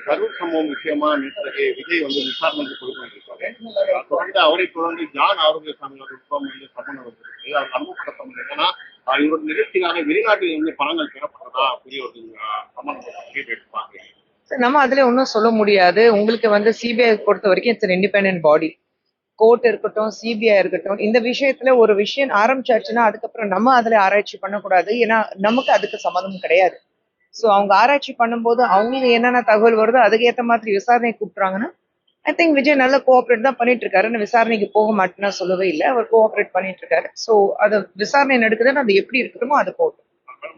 கரூர் சம்பவம் விஷயமா நேற்று விஜய் வந்து விசாரணைக்கு கொடுத்திருக்காரு. தொடர்ந்து அவரை தொடர்ந்து ஜான் ஆரோக்கியசாமி அவர்களுக்கும் வந்து சம்மன் வந்திருக்கு. அது அனுமதிப்பட்ட சம்மன் என்னன்னா இவரோட நிகழ்ச்சிக்காக வெளிநாட்டில் இருந்து பணங்கள் பெறப்பட்டதா பெரிய ஒரு சம்மன் எடுப்பாங்க. நம்ம அதுல ஒன்றும் சொல்ல முடியாது. உங்களுக்கு வந்து சிபிஐ பொறுத்த வரைக்கும் இட்ஸ் இண்டிபெண்டன்ட் பாடி. கோர்ட் இருக்கட்டும், சிபிஐ இருக்கட்டும், இந்த விஷயத்துல ஒரு விஷயம் ஆரம்பிச்சாச்சுன்னா அதுக்கப்புறம் நம்ம அதுல ஆராய்ச்சி பண்ணக்கூடாது. ஏன்னா நமக்கு அதுக்கு சம்மந்தம் கிடையாது. ஸோ அவங்க ஆராய்ச்சி பண்ணும்போது அவங்களுக்கு என்னென்ன தகவல் வருதோ அதுக்கு ஏற்ற மாதிரி விசாரணை கூப்பிட்றாங்கன்னா ஐ திங்க் விஜய் நல்ல கோஆப்ரேட் தான் பண்ணிட்டு இருக்காரு. விசாரணைக்கு போக மாட்டேன்னா சொல்லவே இல்லை, அவர் கோஆப்ரேட் பண்ணிட்டு இருக்காரு. ஸோ அது விசாரணை நடக்குதுன்னு அது எப்படி இருக்கணுமோ அது போகும்.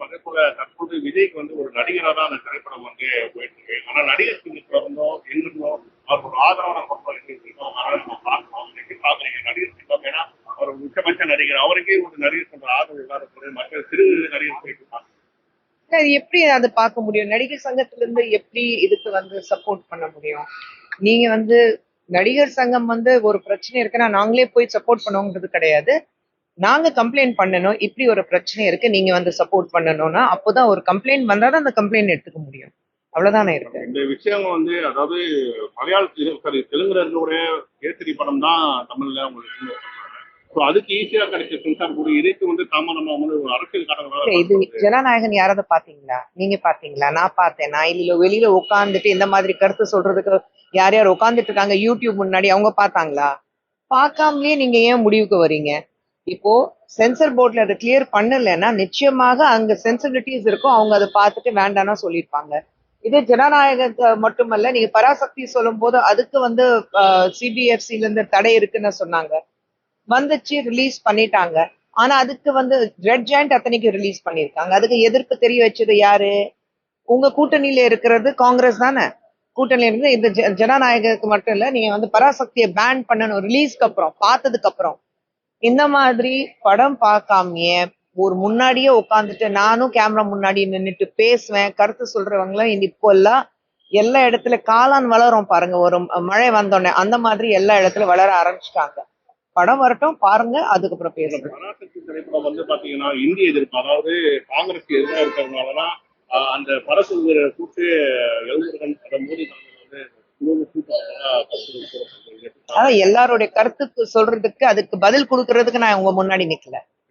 அதே போல தற்போது விஜய்க்கு வந்து ஒரு நடிகராக தான் அந்த திரைப்படம் வந்து போயிட்டு இருக்கு. ஆனா நடிகர் சங்கத்துல இருந்தோம் எங்கிருந்தோம் அவர் ஒரு ஆதரவான பக்கம் இருக்கோம். அதனால நம்ம பார்க்கணும் பாக்குறீங்க நடிகர் சங்கம். ஏன்னா அவர் முக்கியமற்ற நடிகர், அவருக்கே ஒரு நடிகர் சங்க ஆதரவு இல்லாத மற்ற சிறு நடிகர் போயிட்டு எப்படி அதை பார்க்க முடியும்? நடிகர் சங்கத்துல இருந்து எப்படி இதுக்கு வந்து சப்போர்ட் பண்ண முடியும்? நீங்க வந்து நடிகர் சங்கம் வந்து ஒரு பிரச்சனை இருக்குன்னா நாங்களே போய் சப்போர்ட் பண்ணுவோங்கிறது கிடையாது. நாங்க கம்ப்ளைண்ட் பண்ணணும், இப்படி ஒரு பிரச்சனை இருக்கு, நீங்க வந்து சப்போர்ட் பண்ணணும்னா அப்போதான் ஒரு கம்ப்ளைண்ட் வந்தாதான் அந்த கம்ப்ளைண்ட் எடுத்துக்க முடியும். அவ்வளவுதானே இருக்கு. இந்த விஷயம் வந்து அதாவது மலையாளத்தில் சரி தெலுங்குடைய கேசரி படம் தான் தமிழ்ல உங்களுக்கு அதுக்கு ஈஸியா கிடைச்ச சென்சார் கூட இதுக்கு வந்து தாமதமா வந்து ஒரு அரசியல் காரணங்களால. இது ஜனநாயகன் யாராவது பாத்தீங்களா? நீங்க பாத்தீங்களா? நான் பார்த்தேன். நான் இல்ல வெளியில உட்காந்துட்டு இந்த மாதிரி கருத்து சொல்றதுக்கு யார் யார் உட்காந்துட்டு இருக்காங்க யூடியூப் முன்னாடி, அவங்க பார்த்தாங்களா? பார்க்காமலே நீங்க ஏன் முடிவுக்கு வரீங்க? இப்போ சென்சர் போர்ட்ல அதை கிளியர் பண்ணலைன்னா நிச்சயமாக அங்க சென்சிபிலிட்டிஸ் இருக்கும், அவங்க அதை பார்த்துட்டு வேண்டாம்னா சொல்லியிருப்பாங்க. இதே ஜனநாயக மட்டுமல்ல, நீங்க பராசக்தி சொல்லும் போது அதுக்கு வந்து சிபிஎஃப்சில இருந்து தடை இருக்குன்னு சொன்னாங்க, வந்துச்சு, ரிலீஸ் பண்ணிட்டாங்க. ஆனா அதுக்கு வந்து ரெட் ஜாயிண்ட் அத்தனைக்கு ரிலீஸ் பண்ணிருக்காங்க. அதுக்கு எதிர்ப்பு தெரிய வச்சது யாரு? உங்க கூட்டணியில இருக்கிறது காங்கிரஸ் தானே. கூட்டணியில இருந்து இந்த ஜனநாயகத்துக்கு மட்டும் இல்ல, நீங்க வந்து பராசக்தியை பேன் பண்ணணும் ரிலீஸ்க்கு அப்புறம், பார்த்ததுக்கு அப்புறம். இந்த மாதிரி படம் பார்க்காமயே ஒரு முன்னாடியே உட்காந்துட்டு நானும் கேமரா முன்னாடி நின்றுட்டு பேசுவேன், கருத்து சொல்றவங்களும் இப்போ எல்லாம் எல்லா இடத்துல காளான் வளரும் பாருங்க, ஒரு மழை வந்தோடனே அந்த மாதிரி எல்லா இடத்துல வளர ஆரம்பிச்சிட்டாங்க. படம் வரட்டும், பாருங்க, அதுக்கப்புறம் பேசுறேன். பராசக்தி திரைப்படம் வந்து பாத்தீங்கன்னா இந்திய எதிர்ப்பு, அதாவது காங்கிரஸ் எதிராக இருக்கிறதுனாலதான் அந்த பரசு கூட்டு மோடி அதான் எல்லாருடைய கருத்துக்கு சொல்றதுக்கு அதுக்கு பதில் கொடுக்கறதுக்கு நான் உங்க முன்னாடி நிக்கல.